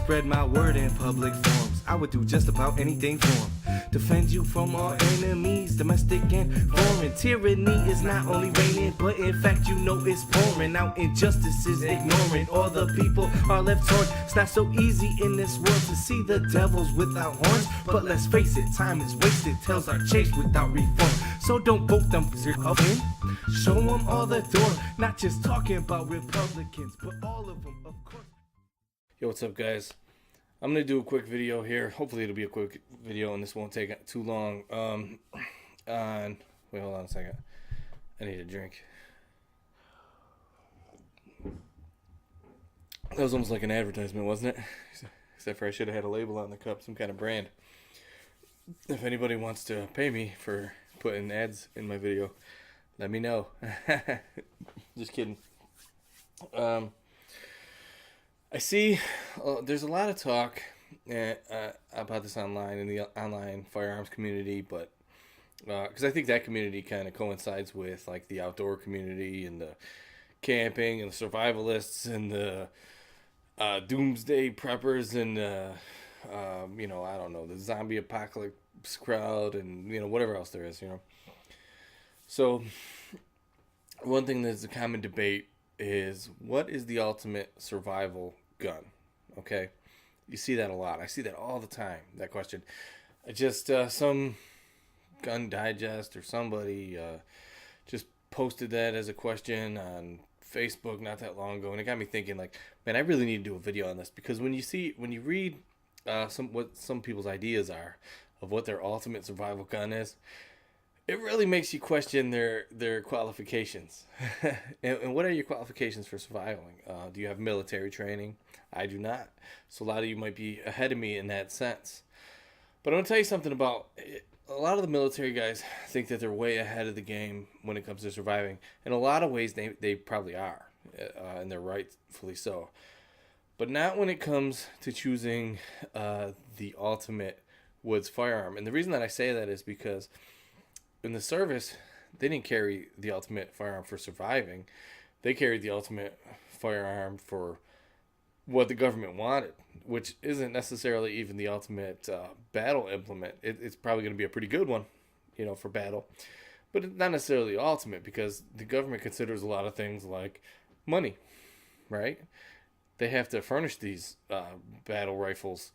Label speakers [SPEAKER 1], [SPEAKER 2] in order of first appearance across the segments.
[SPEAKER 1] spread my word in public forums. I would do just about anything for him. Defend you from all enemies, domestic and foreign. Tyranny is not only reigning, but in fact you know it's pouring out. Injustice is ignoring. All the people are left torn. It's not so easy in this world to see the devils without horns. But let's face it, time is wasted. Tails are chased without reform. So don't vote them up in. Show them all the door. Not just talking about Republicans, but all of them, of course.
[SPEAKER 2] Yo, what's up, guys? I'm gonna do a quick video here. Hopefully it'll be a quick video and this won't take too long. Wait, hold on a second. I need a drink. That was almost like an advertisement, wasn't it? Except for I should have had a label on the cup, some kind of brand. If anybody wants to pay me for putting ads in my video, let me know. Just kidding. I see there's a lot of talk about this online in the online firearms community, but because I think that community kind of coincides with like the outdoor community and the camping and the survivalists and the doomsday preppers and I don't know, the zombie apocalypse crowd and whatever else there is, So one thing that's a common debate is, what is the ultimate survival gun? Okay, you see that a lot. I see that all the time, that question. Some Gun Digest or somebody just posted that as a question on Facebook not that long ago, and it got me thinking, like, man, I really need to do a video on this, because when you read what some people's ideas are of what their ultimate survival gun is, it really makes you question their qualifications. And what are your qualifications for surviving? Do you have military training? I do not. So a lot of you might be ahead of me in that sense. But I'm going to tell you something about it. A lot of the military guys think that they're way ahead of the game when it comes to surviving. In a lot of ways, they probably are, and they're rightfully so. But not when it comes to choosing the ultimate woods firearm. And the reason that I say that is because in the service, they didn't carry the ultimate firearm for surviving. They carried the ultimate firearm for what the government wanted, which isn't necessarily even the ultimate battle implement. It's probably going to be a pretty good one, for battle. But it's not necessarily ultimate, because the government considers a lot of things like money, right? They have to furnish these battle rifles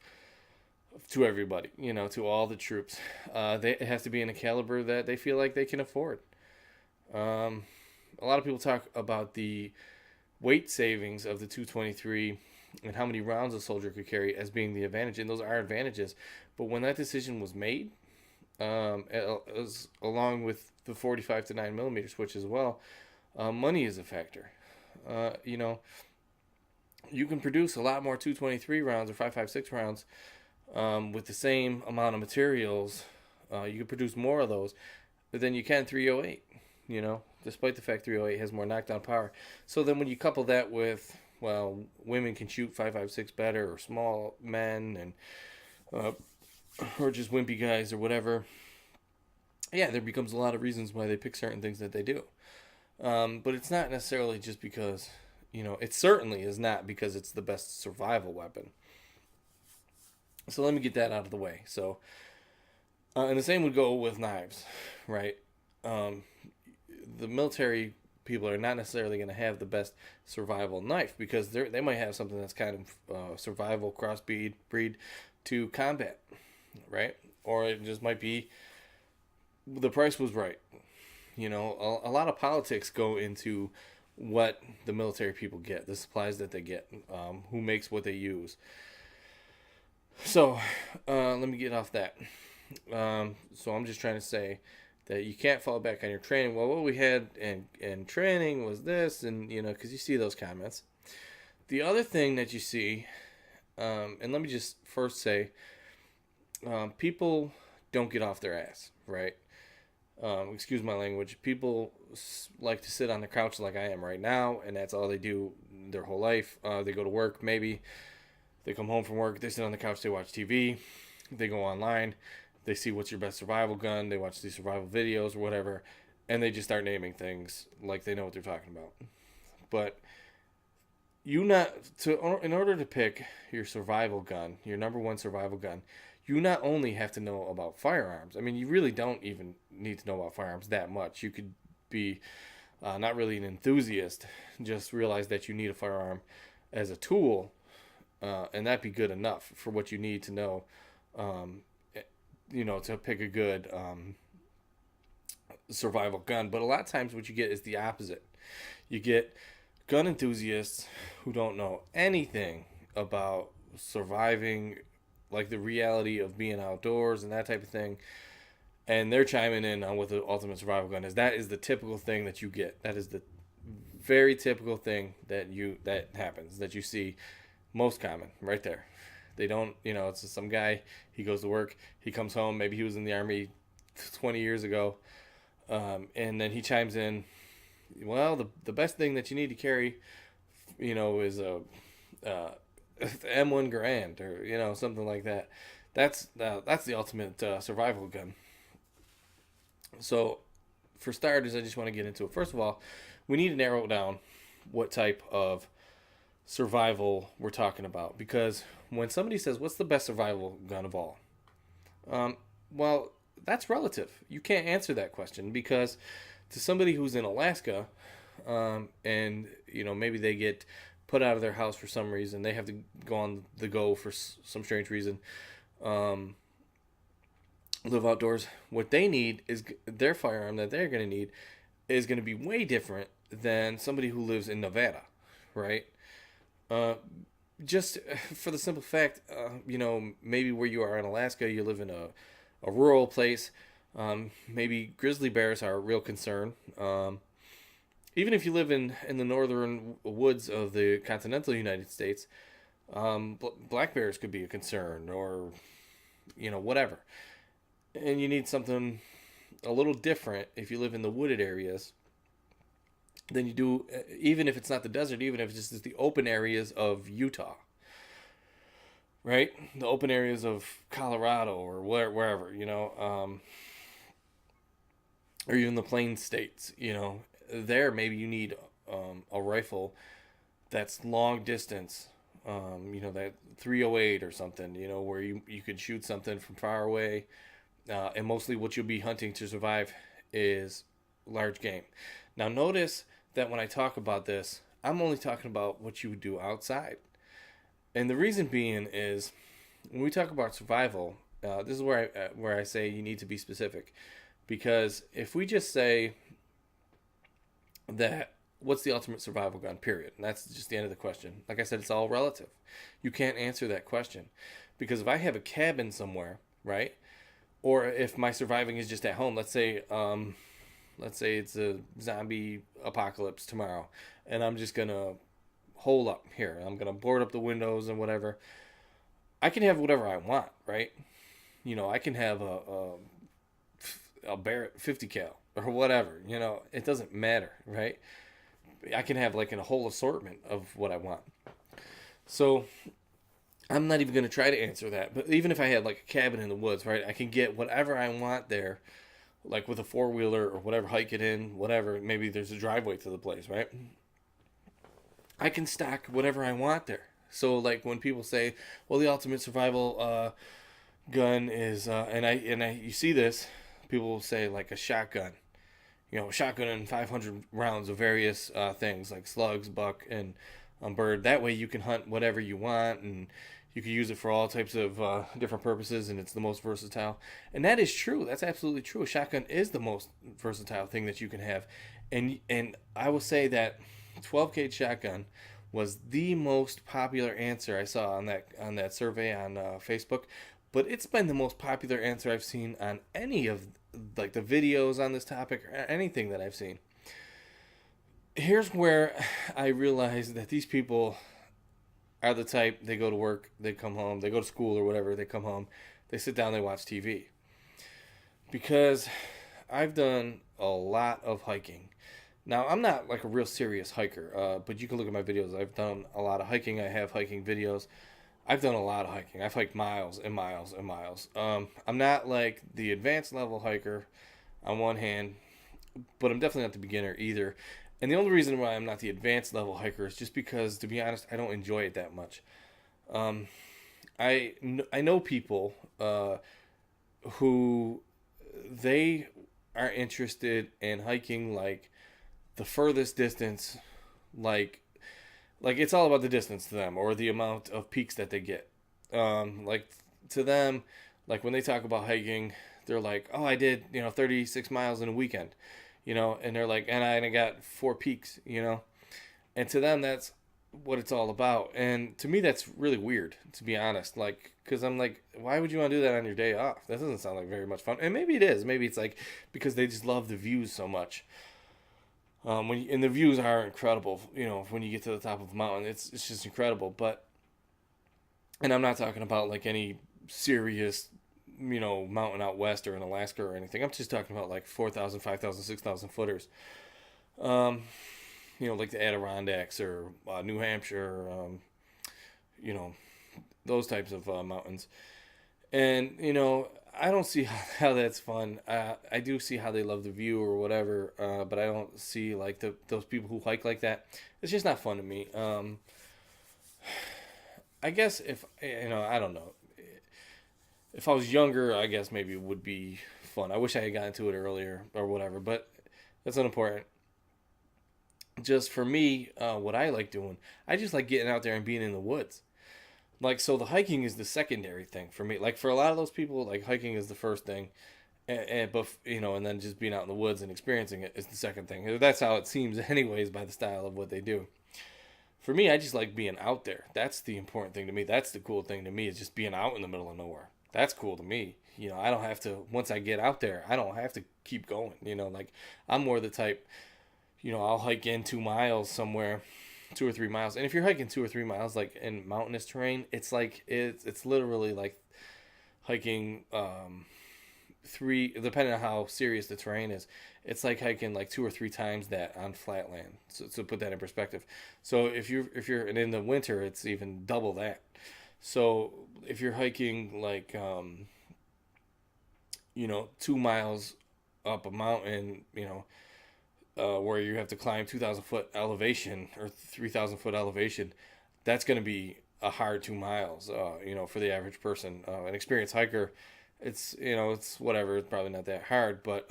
[SPEAKER 2] to everybody, to all the troops. It has to be in a caliber that they feel like they can afford. A lot of people talk about the weight savings of the 223 and how many rounds a soldier could carry as being the advantage, and those are advantages. But when that decision was made, it was along with the 45 to 9mm switch as well, money is a factor. You can produce a lot more 223 rounds or 5.56 rounds with the same amount of materials. You can produce more of those than you can 308, despite the fact 308 has more knockdown power. So then when you couple that with, well, women can shoot 5.56 better, or small men, and or just wimpy guys or whatever, yeah, there becomes a lot of reasons why they pick certain things that they do. But it's not necessarily just because, it certainly is not because it's the best survival weapon. So let me get that out of the way. So, and the same would go with knives, right? The military people are not necessarily going to have the best survival knife, because they might have something that's kind of survival crossbreed to combat, right? Or it just might be the price was right. A lot of politics go into what the military people get, the supplies that they get, who makes what they use. So, let me get off that. So I'm just trying to say that you can't fall back on your training. Well, what we had in training was this, and, because you see those comments. The other thing that you see, and let me just first say, people don't get off their ass, right? Excuse my language. People like to sit on the couch like I am right now, and that's all they do their whole life. They go to work, maybe. They come home from work, they sit on the couch, they watch TV, they go online, they see what's your best survival gun, they watch these survival videos or whatever, and they just start naming things like they know what they're talking about. But in order to pick your survival gun, your number one survival gun, you not only have to know about firearms. I mean, you really don't even need to know about firearms that much. You could be not really an enthusiast, just realize that you need a firearm as a tool, and that'd be good enough for what you need to know. To pick a good survival gun. But a lot of times, what you get is the opposite. You get gun enthusiasts who don't know anything about surviving, like the reality of being outdoors and that type of thing, and they're chiming in on what the ultimate survival gun is. That is the typical thing that you get. That is the very typical thing that happens, that you see, most common right there. They don't, it's just some guy, he goes to work, he comes home, maybe he was in the Army 20 years ago, and then he chimes in, well, the best thing that you need to carry, is a M1 Garand, or, something like that. That's the ultimate survival gun. So, for starters, I just want to get into it. First of all, we need to narrow down what type of survival we're talking about, because when somebody says, what's the best survival gun of all? Well, that's relative. You can't answer that question, because to somebody who's in Alaska, and maybe they get put out of their house for some reason, they have to go on the go for some strange reason, live outdoors, what they need is their firearm that they're going to need is going to be way different than somebody who lives in Nevada, right? Just for the simple fact, maybe where you are in Alaska, you live in a rural place. Maybe grizzly bears are a real concern. Even if you live in the northern woods of the continental United States, black bears could be a concern, or, whatever. And you need something a little different if you live in the wooded areas than you do, even if it's not the desert, even if it's just the open areas of Utah, right? The open areas of Colorado or wherever, or even the plain states, there maybe you need a rifle that's long distance, that 308 or something, where you could shoot something from far away. And mostly what you'll be hunting to survive is large game. Now notice that when I talk about this, I'm only talking about what you would do outside. And the reason being is, when we talk about survival, this is where I say you need to be specific. Because if we just say that, what's the ultimate survival gun, period, and that's just the end of the question. Like I said, it's all relative. You can't answer that question. Because if I have a cabin somewhere, right? Or if my surviving is just at home, let's say it's a zombie apocalypse tomorrow, and I'm just gonna hole up here. I'm gonna board up the windows and whatever. I can have whatever I want, right? I can have a Barrett 50 cal or whatever. It doesn't matter, right? I can have like a whole assortment of what I want. So I'm not even going to try to answer that. But even if I had like a cabin in the woods, right, I can get whatever I want there, like with a four-wheeler or whatever, hike it in, whatever. Maybe there's a driveway to the place, right? I can stack whatever I want there. So like when people say, well, the ultimate survival gun is, you see this, people will say like a shotgun. Shotgun and 500 rounds of various things like slugs, buck, and bird. That way you can hunt whatever you want, and you can use it for all types of different purposes, and it's the most versatile. And that is true. That's absolutely true. A shotgun is the most versatile thing that you can have. And I will say that 12 gauge shotgun was the most popular answer I saw on that survey on Facebook. But it's been the most popular answer I've seen on any of like the videos on this topic or anything that I've seen. Here's where I realize that these people are the type, they go to work, they come home, they go to school or whatever, they come home, they sit down, they watch TV. Because I've done a lot of hiking. Now, I'm not like a real serious hiker, but you can look at my videos. I've done a lot of hiking. I have hiking videos. I've done a lot of hiking. I've hiked miles and miles and miles. I'm not like the advanced level hiker on one hand, but I'm definitely not the beginner either. And the only reason why I'm not the advanced level hiker is just because, to be honest, I don't enjoy it that much. Um, I know people who they are interested in hiking like the furthest distance, like it's all about the distance to them or the amount of peaks that they get. Like to them, like when they talk about hiking, they're like, "Oh, I did 36 miles in a weekend," and they're like, "And I got 4 peaks," and to them that's what it's all about. And to me, that's really weird, to be honest. Like, because I'm like, why would you want to do that on your day off? That doesn't sound like very much fun. And maybe it is. Maybe it's like because they just love the views so much. And the views are incredible. When you get to the top of a mountain, it's just incredible. But and I'm not talking about like any serious mountain out west or in Alaska or anything. I'm just talking about like 4,000, 5,000, 6,000 footers. Um, like the Adirondacks or New Hampshire, you know, those types of mountains. And, I don't see how that's fun. I do see how they love the view or whatever, but I don't see like those people who hike like that. It's just not fun to me. I guess if, I don't know. If I was younger, I guess maybe it would be fun. I wish I had gotten into it earlier or whatever, but that's unimportant. Just for me, what I like doing, I just like getting out there and being in the woods. Like, so the hiking is the secondary thing for me. Like, for a lot of those people, like, hiking is the first thing. And then just being out in the woods and experiencing it is the second thing. That's how it seems, anyways, by the style of what they do. For me, I just like being out there. That's the important thing to me. That's the cool thing to me, is just being out in the middle of nowhere. That's cool to me. I don't have to, once I get out there, I don't have to keep going. Like, I'm more the type, I'll hike in 2 miles somewhere, 2 or 3 miles. And if you're hiking 2 or 3 miles, like in mountainous terrain, it's like, it's literally like hiking, three, depending on how serious the terrain is, it's like hiking like 2 or 3 times that on flat land. So put that in perspective. So if you're and in the winter, it's even double that. So if you're hiking like 2 miles up a mountain, where you have to climb 2,000 foot elevation or 3,000 foot elevation, that's going to be a hard 2 miles. For the average person, an experienced hiker, it's whatever. It's probably not that hard, but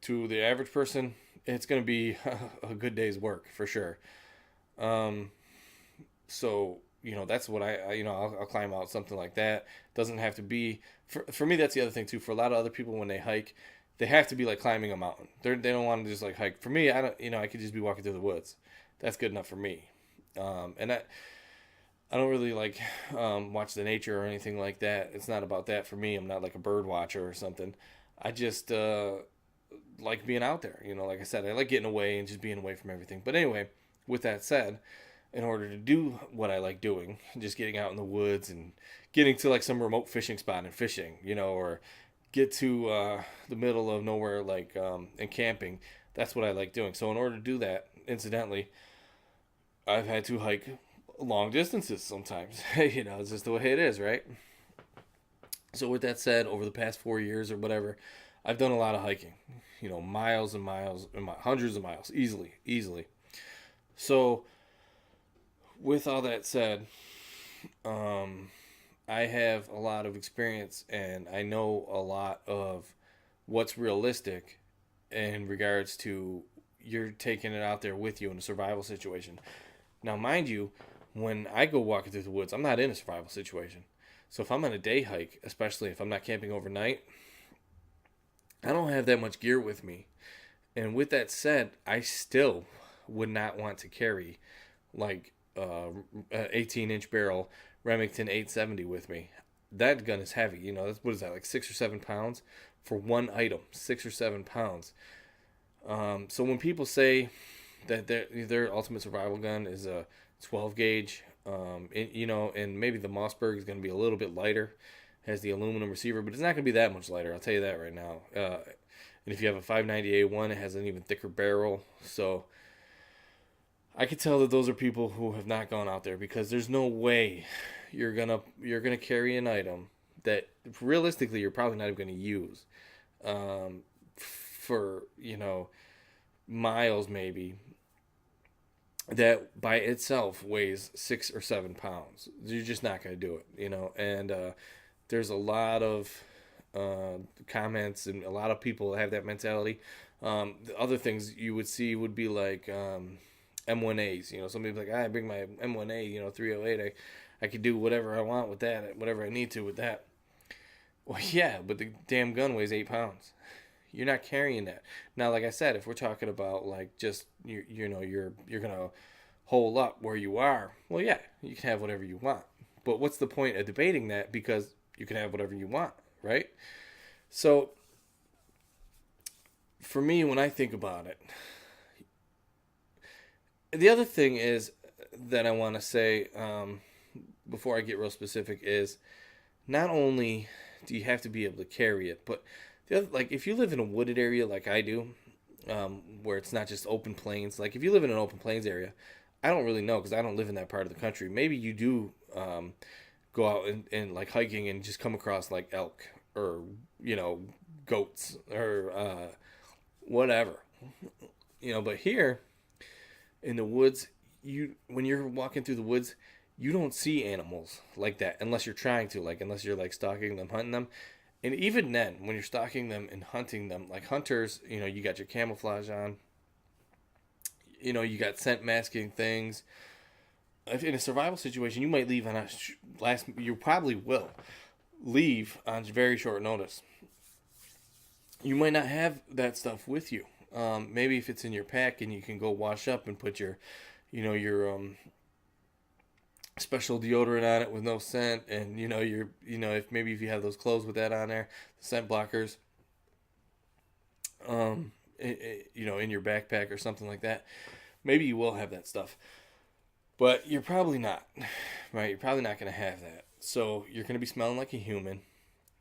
[SPEAKER 2] to the average person, it's going to be a good day's work for sure. So that's what I'll climb out something like that. Doesn't have to be for me. That's the other thing too. For a lot of other people, when they hike, they have to be like climbing a mountain. They don't want to just like hike. For me, I don't. I could just be walking through the woods. That's good enough for me. And I don't really like watch the nature or anything like that. It's not about that for me. I'm not like a bird watcher or something. I just like being out there. Like I said, I like getting away and just being away from everything. But anyway, with that said, in order to do what I like doing, just getting out in the woods and getting to like some remote fishing spot and fishing, or get to the middle of nowhere, like and camping. That's what I like doing. So in order to do that, incidentally, I've had to hike long distances sometimes. It's just the way it is, right? So with that said, over the past 4 years or whatever, I've done a lot of hiking. Miles and miles and hundreds of miles, easily. So with all that said, I have a lot of experience and I know a lot of what's realistic in regards to you're taking it out there with you in a survival situation. Now, mind you, when I go walking through the woods, I'm not in a survival situation. So if I'm on a day hike, especially if I'm not camping overnight, I don't have that much gear with me. And with that said, I still would not want to carry like an 18-inch barrel Remington 870 with me. That gun is heavy. What is that, like 6 or 7 pounds for one item? 6 or 7 pounds. So when people say that their ultimate survival gun is a 12 gauge, and maybe the Mossberg is going to be a little bit lighter, has the aluminum receiver, but it's not going to be that much lighter. I'll tell you that right now. And if you have a 590A1, it has an even thicker barrel. So I could tell that those are people who have not gone out there, because there's no way you're gonna carry an item that realistically you're probably not even going to use for miles maybe that by itself weighs 6 or 7 pounds. You're just not going to do it, you know. And there's a lot of comments and a lot of people have that mentality. The other things you would see would be like M1As. You know, somebody's like, I bring my M1A, you know, 308. I could do whatever I want with that, whatever I need to with that. Well, yeah, but the damn gun weighs 8 pounds. You're not carrying that. Now, like I said, if we're talking about like just you know you're gonna hole up where you are, well, yeah, you can have whatever you want. But what's the point of debating that? Because you can have whatever you want, right? So, for me, when I think about it, the other thing is that I want to say before I get real specific is not only do you have to be able to carry it, but the other, like if you live in a wooded area like I do, where it's not just open plains. Like if you live in an open plains area, I don't really know because I don't live in that part of the country. Maybe you do go out and like hiking and just come across like elk or you know goats or whatever, you know. But here in the woods, you when you're walking through the woods, you don't see animals like that unless you're trying to, like unless you're like stalking them, hunting them. And even then, when you're stalking them and hunting them, like hunters, you know, you got your camouflage on, you know, you got scent masking things. If in a survival situation, you might leave on a you probably will leave on very short notice. You might not have that stuff with you. Maybe if it's in your pack and you can go wash up and put your, you know, your special deodorant on it with no scent, and you know if maybe if you have those clothes with that on there, the scent blockers, you know, in your backpack or something like that, maybe you will have that stuff, but you're probably not, right? You're probably not going to have that, so you're going to be smelling like a human.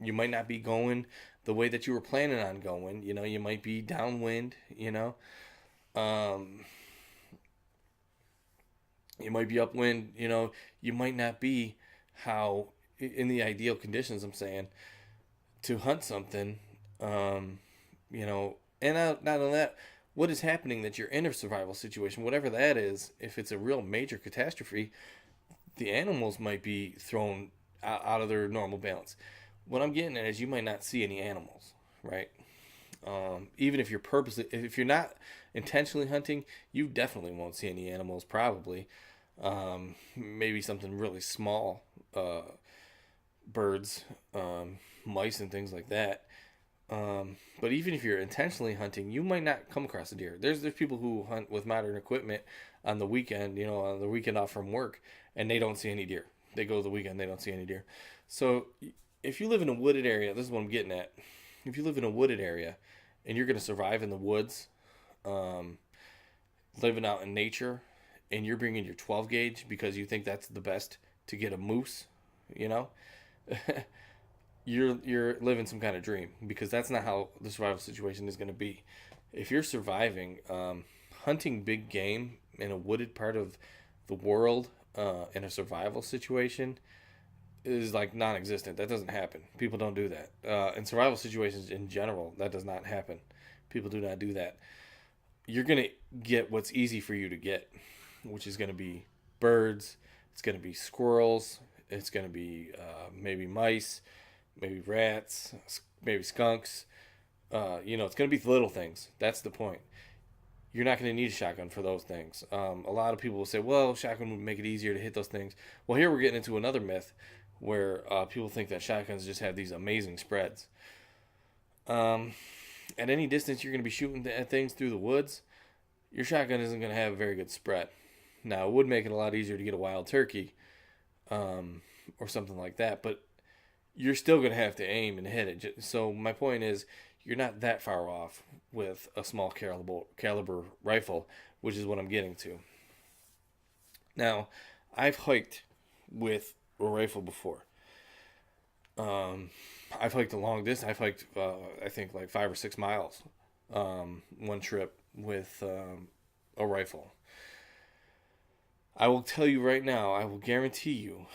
[SPEAKER 2] You might not be going the way that you were planning on going. You know, you might be downwind. You know, you might be upwind, you know, you might not be how in the ideal conditions I'm saying to hunt something, you know, and not only that, what is happening that you're in a survival situation, whatever that is, if it's a real major catastrophe, the animals might be thrown out of their normal balance. What I'm getting at is you might not see any animals, right? Even if you're purposely, if you're not intentionally hunting, you definitely won't see any animals. Probably, maybe something really small, birds, mice, and things like that. But even if you're intentionally hunting, you might not come across a deer. There's people who hunt with modern equipment on the weekend, you know, on the weekend off from work, and they don't see any deer. They go the weekend, they don't see any deer. So if you live in a wooded area, this is what I'm getting at. If you live in a wooded area and you're going to survive in the woods, living out in nature, and you're bringing your 12 gauge because you think that's the best to get a moose, you know, you're living some kind of dream, because that's not how the survival situation is going to be. If you're surviving, hunting big game in a wooded part of the world in a survival situation is like non-existent. That doesn't happen. People don't do that. In survival situations in general, that does not happen. People do not do that. You're going to get what's easy for you to get, which is going to be birds. It's going to be squirrels. It's going to be maybe mice, maybe rats, maybe skunks. You know, it's going to be the little things. That's the point. You're not going to need a shotgun for those things. A lot of people will say, well, shotgun would make it easier to hit those things. Well, here we're getting into another myth where people think that shotguns just have these amazing spreads. At any distance you're going to be shooting at things through the woods, your shotgun isn't going to have a very good spread. Now, it would make it a lot easier to get a wild turkey or something like that, but you're still going to have to aim and hit it. So my point is, you're not that far off with a small caliber rifle, which is what I'm getting to. Now, I've hiked with a rifle before. I've hiked a long distance. I've hiked, I think, like 5 or 6 miles one trip with a rifle. I will tell you right now, I will guarantee you,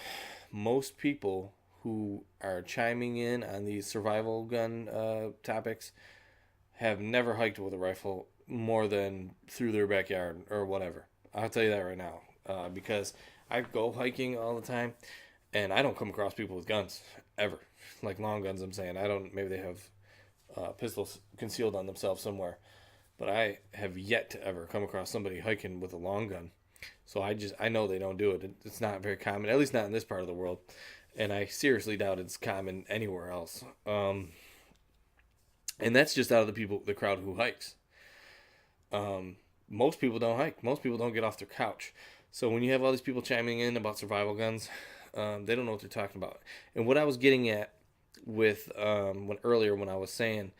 [SPEAKER 2] most people who are chiming in on these survival gun topics have never hiked with a rifle more than through their backyard or whatever. I'll tell you that right now, because I go hiking all the time, and I don't come across people with guns ever, like long guns. I'm saying I don't. Maybe they have pistols concealed on themselves somewhere, but I have yet to ever come across somebody hiking with a long gun. So I know they don't do it. It's not very common, at least not in this part of the world, and I seriously doubt it's common anywhere else. And that's just out of the crowd who hikes. Most people don't hike. Most people don't get off their couch. So when you have all these people chiming in about survival guns, they don't know what they're talking about. And what I was getting at with when I was saying,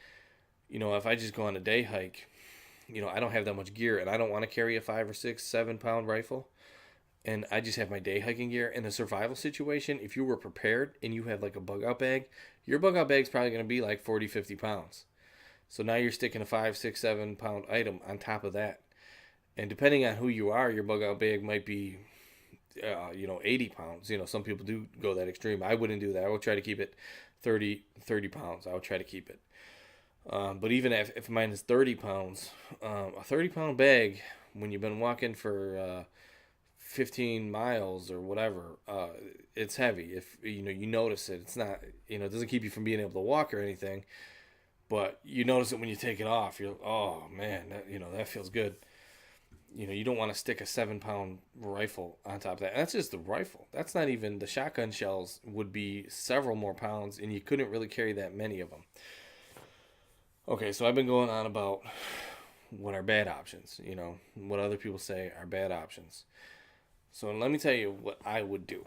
[SPEAKER 2] if I just go on a day hike, I don't have that much gear, and I don't want to carry a 5 or 6, 7 pound rifle, and I just have my day hiking gear. In a survival situation, if you were prepared and you had like a bug out bag, your bug out bag is probably going to be like 40, 50 pounds. So now you're sticking a 5, 6, 7 pound item on top of that. And depending on who you are, your bug out bag might be, 80 pounds. Some people do go that extreme. I wouldn't do that. I would try to keep it 30 pounds. I would try to keep it. But even if mine is 30 pounds, a 30-pound bag, when you've been walking for 15 miles or whatever, it's heavy. If you notice it, it's not, it doesn't keep you from being able to walk or anything, but you notice it when you take it off. You're like, oh man, that feels good. You don't want to stick a 7-pound rifle on top of that. And that's just the rifle. That's not even the shotgun shells. Would be several more pounds, and you couldn't really carry that many of them. Okay, so I've been going on about what are bad options, what other people say are bad options. So let me tell you what I would do.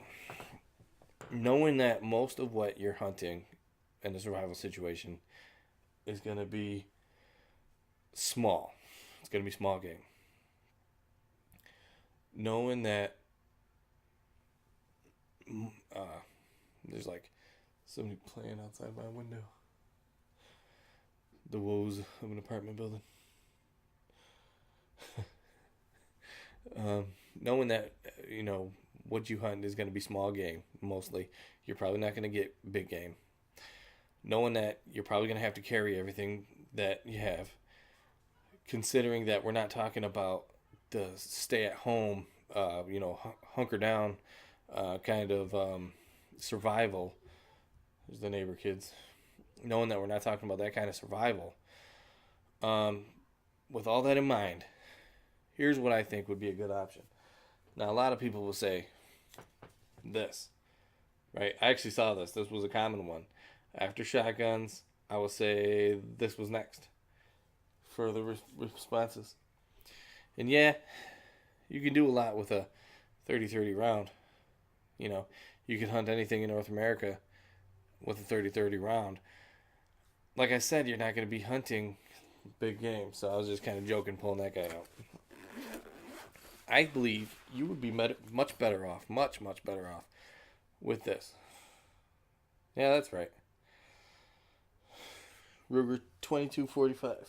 [SPEAKER 2] Knowing that most of what you're hunting in a survival situation is going to be small. It's going to be small game. Knowing that there's like somebody playing outside my window. The woes of an apartment building. Knowing that, what you hunt is going to be small game, mostly. You're probably not going to get big game. Knowing that you're probably going to have to carry everything that you have. Considering that we're not talking about the stay at home, hunker down kind of survival. There's the neighbor kids. Knowing that we're not talking about that kind of survival. With all that in mind, here's what I think would be a good option. Now, a lot of people will say this, right? I actually saw this. This was a common one. After shotguns, I would say this was next for the responses. And yeah, you can do a lot with a 30-30 round. You can hunt anything in North America with a 30-30 round. Like I said, you're not going to be hunting big game, so I was just kind of joking pulling that guy out. I believe you would be much better off, much better off with this. Yeah, that's right. Ruger 2245.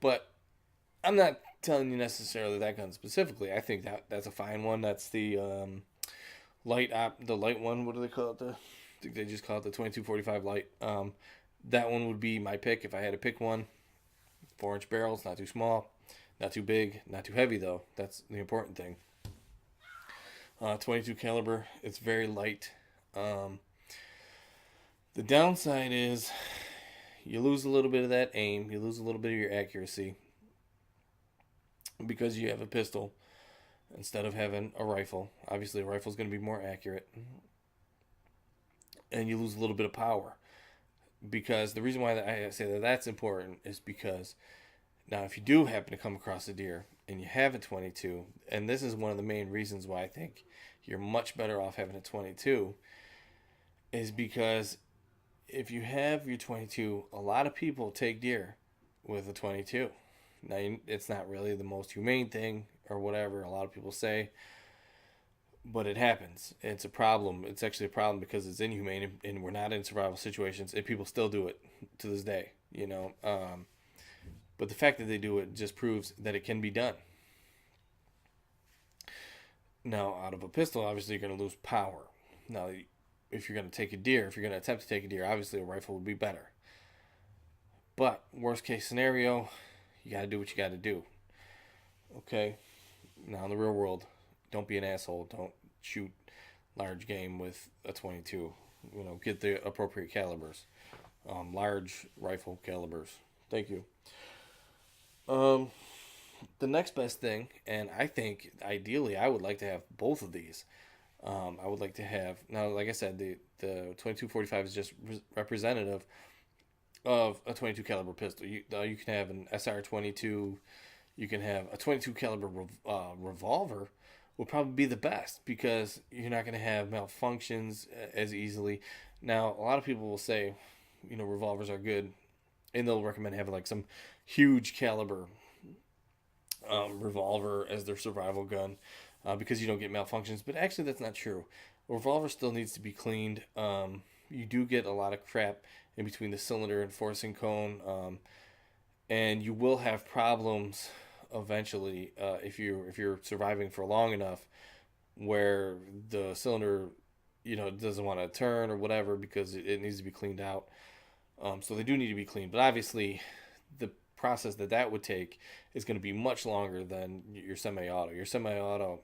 [SPEAKER 2] But I'm not telling you necessarily that gun specifically. I think that's a fine one. That's the light one. What do they call it? I think they just call it the 2245 light. That one would be my pick if I had to pick one. 4-inch barrels, not too small, not too big, not too heavy though. That's the important thing. 22 caliber. It's very light. The downside is you lose a little bit of that aim. You lose a little bit of your accuracy because you have a pistol instead of having a rifle. Obviously, a rifle is going to be more accurate. And you lose a little bit of power. Because the reason why I say that that's important is because now if you do happen to come across a deer and you have a 22, and this is one of the main reasons why I think you're much better off having a 22, is because if you have your 22, a lot of people take deer with a 22. Now, it's not really the most humane thing or whatever, a lot of people say, but it happens. It's a problem. It's actually a problem because it's inhumane and we're not in survival situations and people still do it to this day, but the fact that they do it just proves that it can be done. Now, out of a pistol, obviously you're going to lose power. Now, if you're going to take a deer, if you're going to attempt to take a deer, obviously a rifle would be better. But worst case scenario, you got to do what you got to do. Okay? Now in the real world, don't be an asshole. Don't shoot large game with a 22. Get the appropriate calibers. Large rifle calibers. Thank you. The next best thing, and I think ideally I would like to have both of these. I would like to have, now like I said, the 2245 is just representative of a 22 caliber pistol. You can have an SR22, you can have a 22 caliber revolver will probably be the best because you're not going to have malfunctions as easily. Now, a lot of people will say, revolvers are good, and they'll recommend having like some huge caliber revolver as their survival gun because you don't get malfunctions. But actually, that's not true. A revolver still needs to be cleaned. You do get a lot of crap in between the cylinder and forcing cone, and you will have problems eventually if you're surviving for long enough where the cylinder doesn't want to turn or whatever because it needs to be cleaned out. So they do need to be cleaned, but obviously the process that would take is going to be much longer than your semi-auto. Your semi-auto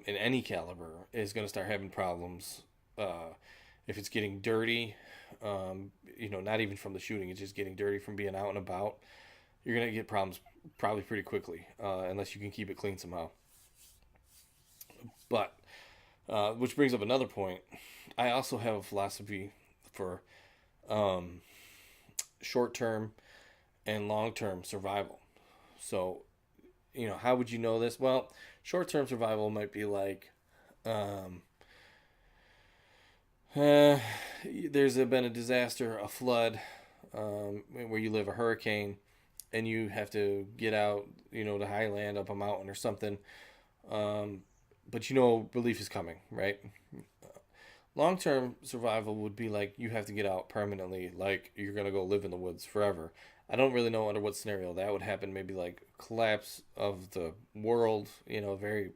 [SPEAKER 2] in any caliber is going to start having problems if it's getting dirty, not even from the shooting, it's just getting dirty from being out and about. You're going to get problems probably pretty quickly unless you can keep it clean somehow. But, which brings up another point. I also have a philosophy for short-term and long-term survival. So, how would you know this? Well, short-term survival might be like, there's been a disaster, a flood, where you live, a hurricane, and you have to get out, to highland up a mountain or something. But relief is coming, right? Long-term survival would be like you have to get out permanently, like you're going to go live in the woods forever. I don't really know under what scenario that would happen. Maybe like collapse of the world, very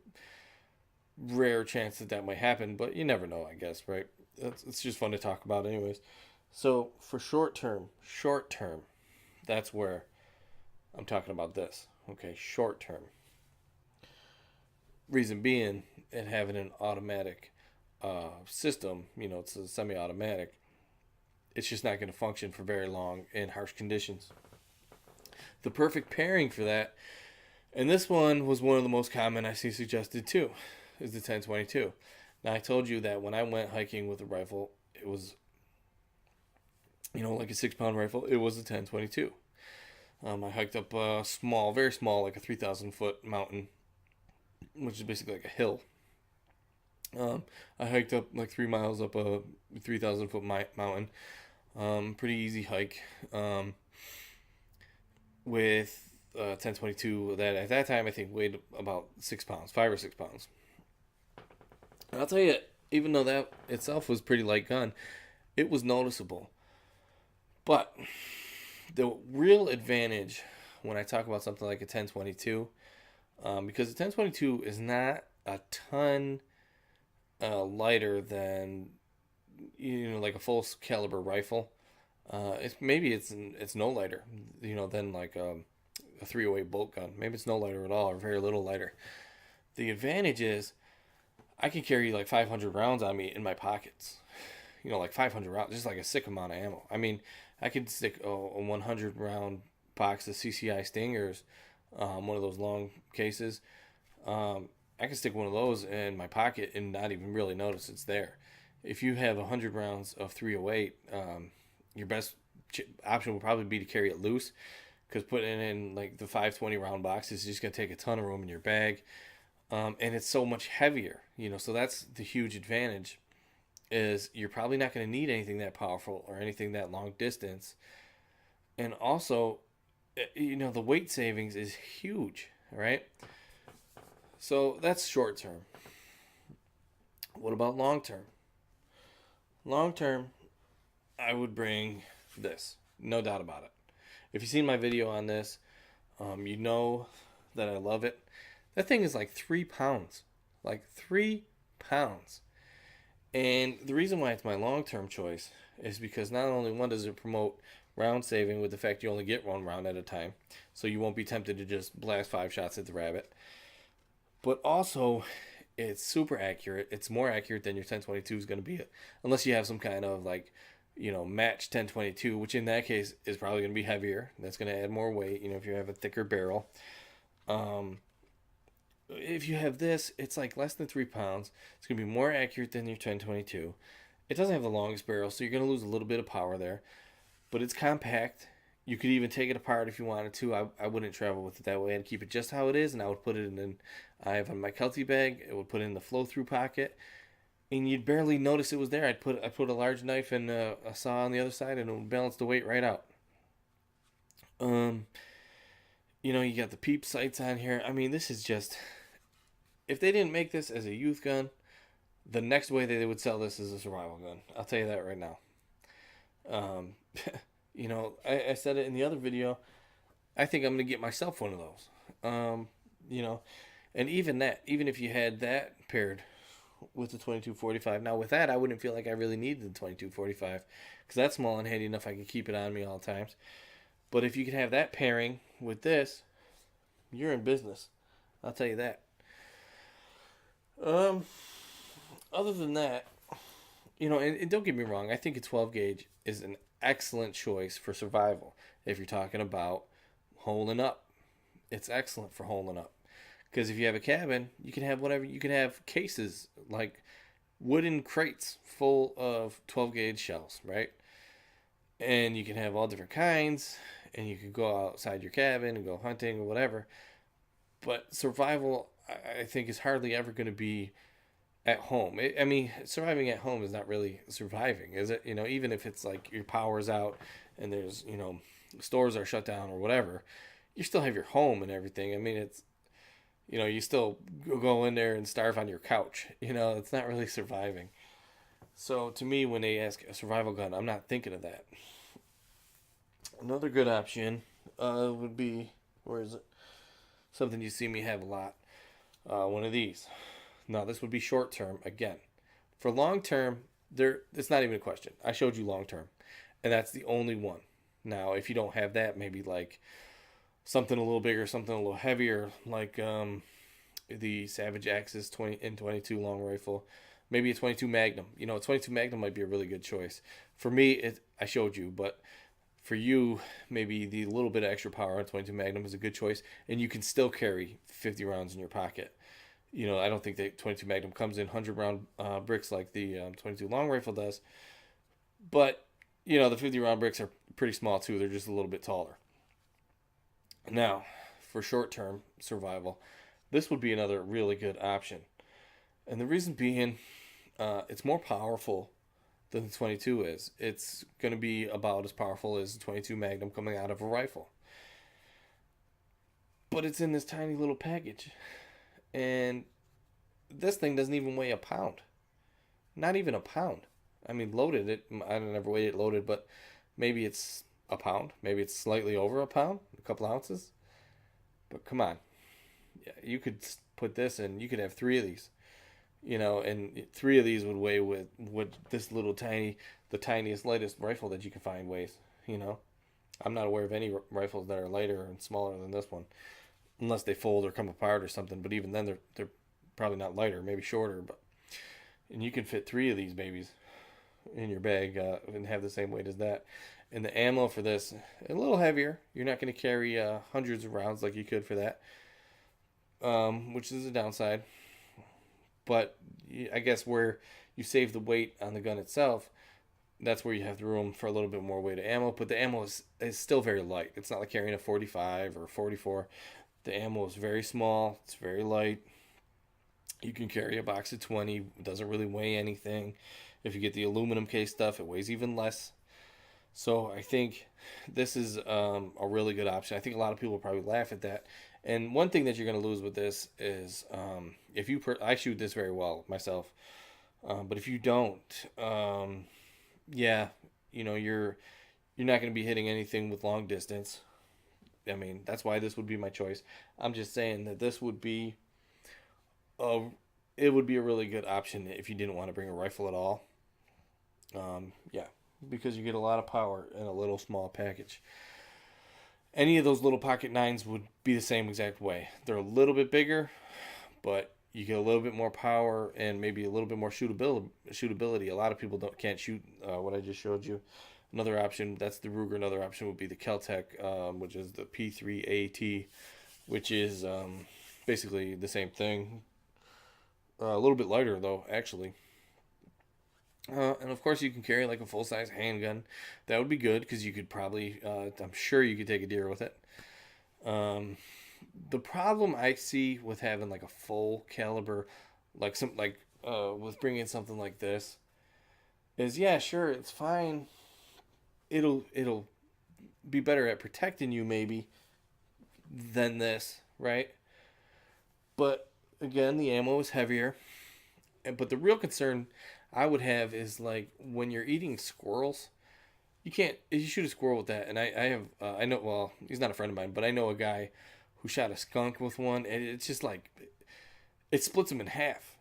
[SPEAKER 2] rare chance that might happen, but you never know, I guess, right? It's just fun to talk about anyways. So for short term, that's where I'm talking about this. Okay, short term. Reason being, it having an automatic system, it's a semi-automatic, it's just not going to function for very long in harsh conditions. The perfect pairing for that, and this one was one of the most common I see suggested too, is the 1022. Now I told you that when I went hiking with a rifle, it was, like a 6-pound rifle, it was a 1022. I hiked up a small, very small, like a 3,000 foot mountain, which is basically like a hill. I hiked up like 3 miles up a 3,000 foot mountain. Pretty easy hike. With 1022 that at that time I think weighed about 6 pounds, 5 or 6 pounds. And I'll tell you, even though that itself was pretty light gun, it was noticeable. But the real advantage when I talk about something like a 1022, because the 1022 is not a ton lighter than like a full caliber rifle. It's no lighter, than like a 308 bolt gun. Maybe it's no lighter at all, or very little lighter. The advantage is I can carry like 500 rounds on me in my pockets. Like 500 rounds, just like a sick amount of ammo. I mean, I could stick a 100 round box of CCI Stingers, one of those long cases. I can stick one of those in my pocket and not even really notice it's there. If you have 100 rounds of 308, your best option would probably be to carry it loose, because putting it in like the 520 round box is just going to take a ton of room in your bag. And it's so much heavier, so that's the huge advantage, is you're probably not going to need anything that powerful or anything that long distance. And also, the weight savings is huge, right? So that's short term. What about long term? Long term, I would bring this, no doubt about it. If you've seen my video on this, you know that I love it. That thing is like 3 pounds. Like 3 pounds. And the reason why it's my long-term choice is because not only one does it promote round saving with the fact you only get one round at a time, so you won't be tempted to just blast 5 shots at the rabbit. But also, it's super accurate. It's more accurate than your 1022 is going to be, unless you have some kind of like, match 1022, which in that case is probably going to be heavier. That's going to add more weight. If you have a thicker barrel. If you have this, it's like less than 3 pounds. It's going to be more accurate than your 1022. It doesn't have the longest barrel, so you're going to lose a little bit of power there. But it's compact. You could even take it apart if you wanted to. I wouldn't travel with it that way. I'd keep it just how it is, and I would put it in. I have in my Kelty bag. It would put it in the flow-through pocket, and you'd barely notice it was there. I put a large knife and a saw on the other side, and it would balance the weight right out. You got the peep sights on here. I mean, this is just. If they didn't make this as a youth gun, the next way they would sell this is a survival gun. I'll tell you that right now. I said it in the other video. I think I'm going to get myself one of those. And even if you had that paired with the 2245. Now with that, I wouldn't feel like I really needed the 2245 because that's small and handy enough I can keep it on me all the times. But if you could have that pairing with this, you're in business. I'll tell you that. Other than that, and don't get me wrong, I think a 12 gauge is an excellent choice for survival. If you're talking about holing up, it's excellent for holing up. Because if you have a cabin, you can have whatever. You can have cases, like wooden crates full of 12 gauge shells, right? And you can have all different kinds, and you can go outside your cabin and go hunting or whatever. But survival, I think, is hardly ever going to be at home. Surviving at home is not really surviving, is it? Even if it's like your power's out and there's, stores are shut down or whatever, you still have your home and everything. It's, you still go in there and starve on your couch. It's not really surviving. So to me, when they ask a survival gun, I'm not thinking of that. Another good option would be, where is it? Something you see me have a lot. One of these. Now, this would be short term again. For long term, it's not even a question. I showed you long term, and that's the only one. Now, if you don't have that, maybe like something a little bigger, something a little heavier, like the Savage Axis 22 long rifle, maybe a 22 Magnum. A 22 Magnum might be a really good choice. For me, I showed you, but for you, maybe the little bit of extra power on 22 Magnum is a good choice, and you can still carry 50 rounds in your pocket. I don't think the 22 Magnum comes in 100-round bricks like the 22 long rifle does, but the 50-round bricks are pretty small too. They're just a little bit taller. Now, for short-term survival, this would be another really good option, and the reason being, it's more powerful than the 22 is. It's going to be about as powerful as the 22 Magnum coming out of a rifle. But it's in this tiny little package. And this thing doesn't even weigh a pound. Not even a pound. Loaded, I don't ever weigh it loaded, but maybe it's a pound. Maybe it's slightly over a pound, a couple ounces. But come on. You could put this in, you could have 3 of these. And 3 of these would weigh with this little the tiniest, lightest rifle that you can find weighs. I'm not aware of any rifles that are lighter and smaller than this one, unless they fold or come apart or something. But even then, they're probably not lighter, maybe shorter. And you can fit 3 of these babies in your bag and have the same weight as that. And the ammo for this, a little heavier. You're not going to carry hundreds of rounds like you could for that, which is a downside. But I guess where you save the weight on the gun itself, that's where you have the room for a little bit more weight of ammo. But the ammo is still very light. It's not like carrying a 45 or 44. The ammo is very small. It's very light. You can carry a box of 20. It doesn't really weigh anything. If you get the aluminum case stuff, it weighs even less. So I think this is a really good option. I think a lot of people will probably laugh at that. And one thing that you're going to lose with this is I shoot this very well myself. But if you don't, you're not going to be hitting anything with long distance. That's why this would be my choice. I'm just saying that this would be a really good option if you didn't want to bring a rifle at all. because you get a lot of power in a little small package. Any of those little pocket nines would be the same exact way. They're a little bit bigger, but you get a little bit more power and maybe a little bit more shootability. A lot of people can't shoot what I just showed you. Another option, that's the Ruger. Another option would be the Kel-Tec, which is the P3AT, which is basically the same thing. A little bit lighter, though, actually. And of course, you can carry like a full-size handgun. That would be good because you could probably, I'm sure you could take a deer with it. The problem I see with having like a full caliber, with bringing something like this, is yeah, sure, it's fine. It'll be better at protecting you maybe than this, right? But again, the ammo is heavier. But the real concern I would have is like when you're eating squirrels, you shoot a squirrel with that. And I know, well, he's not a friend of mine, but I know a guy who shot a skunk with one, and it's just like, it splits him in half.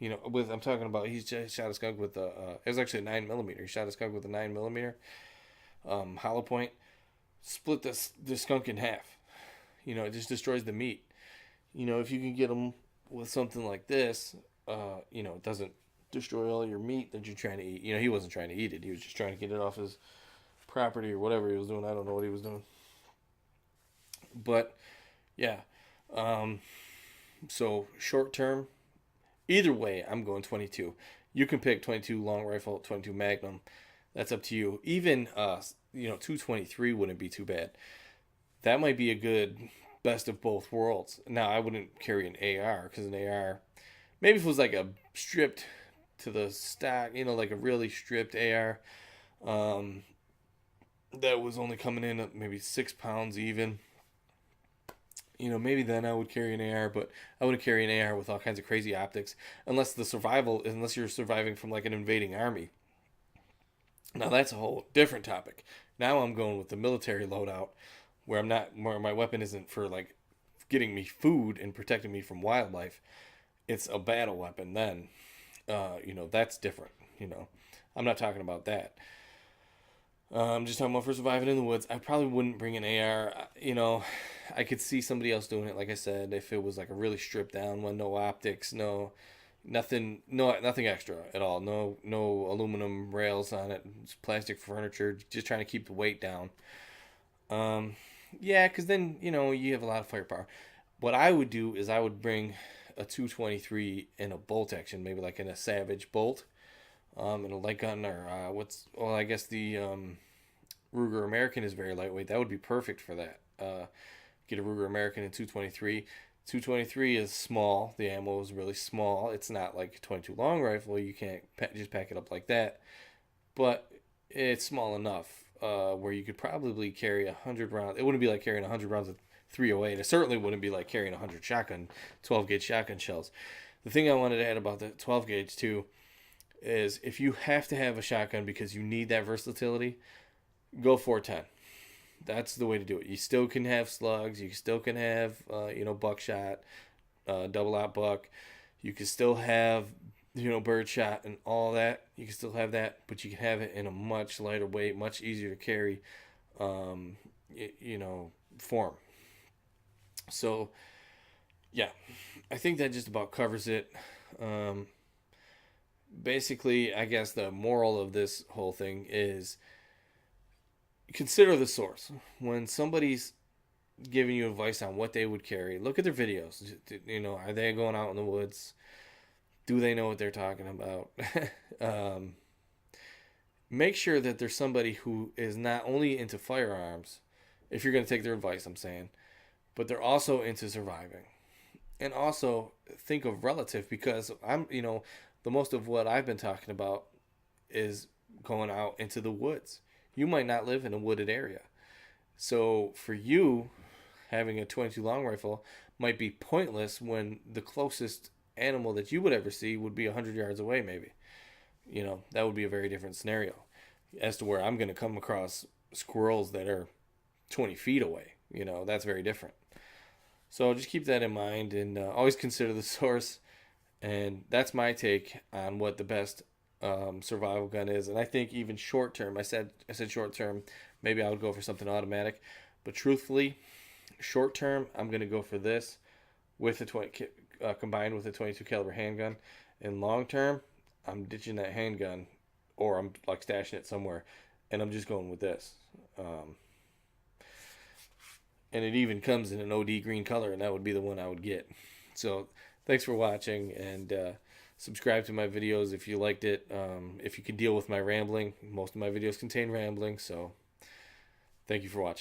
[SPEAKER 2] I'm talking about, he's just shot a skunk with it was actually a 9mm. He shot a skunk with a 9mm hollow point, split this skunk in half. It just destroys the meat. If you can get them with something like this, it doesn't destroy all your meat that you're trying to eat. He wasn't trying to eat it. He was just trying to get it off his property or whatever he was doing. I don't know what he was doing. But, yeah. So, short term, either way, I'm going 22. You can pick 22 long rifle, 22 Magnum. That's up to you. Even, 223 wouldn't be too bad. That might be a good best of both worlds. Now, I wouldn't carry an AR, because an AR, maybe if it was like a stripped to the stack, like a really stripped AR, that was only coming in at maybe 6 pounds even. Maybe then I would carry an AR, but I wouldn't carry an AR with all kinds of crazy optics, unless you're surviving from like an invading army. Now that's a whole different topic. Now I'm going with the military loadout, where my weapon isn't for like getting me food and protecting me from wildlife. It's a battle weapon then. That's different. I'm not talking about that. I'm just talking about for surviving in the woods. I probably wouldn't bring an AR. I could see somebody else doing it. Like I said, if it was like a really stripped down one, no optics, nothing extra at all. No aluminum rails on it. It's plastic furniture. Just trying to keep the weight down. Yeah, because then you have a lot of firepower. What I would do is I would bring a 223 in a bolt action, maybe like in a Savage bolt, in a light gun, or I guess the Ruger American is very lightweight. That would be perfect for that. Get a Ruger American in 223. 223 is small. The ammo is really small. It's not like a 22 long rifle. You can't just pack it up like that, but it's small enough where you could probably carry 100 rounds. It wouldn't be like carrying 100 rounds of 308. It certainly wouldn't be like carrying 100 12 gauge shotgun shells. The thing I wanted to add about the 12 gauge too is if you have to have a shotgun because you need that versatility, go 410. That's the way to do it. You still can have slugs. You still can have, buckshot, double out buck. You can still have, birdshot and all that. You can still have that, but you can have it in a much lighter weight, much easier to carry, form. So, yeah, I think that just about covers it. Basically, I guess the moral of this whole thing is consider the source. When somebody's giving you advice on what they would carry, look at their videos. Are they going out in the woods? Do they know what they're talking about? Make sure that there's somebody who is not only into firearms, if you're going to take their advice, I'm saying, but they're also into surviving. And also think of relative, because the most of what I've been talking about is going out into the woods. You might not live in a wooded area. So for you, having a 22 long rifle might be pointless when the closest animal that you would ever see would be 100 yards away maybe. That would be a very different scenario as to where I'm going to come across squirrels that are 20 feet away. That's very different. So just keep that in mind and always consider the source. And that's my take on what the best survival gun is. And I think even short term, I said short term, maybe I would go for something automatic. But truthfully, short term, I'm going to go for this with the combined with a 22 caliber handgun. And long term, I'm ditching that handgun, or I'm like stashing it somewhere, and I'm just going with this. And it even comes in an OD green color, and that would be the one I would get. So thanks for watching, and subscribe to my videos if you liked it. If you can deal with my rambling, most of my videos contain rambling, so thank you for watching.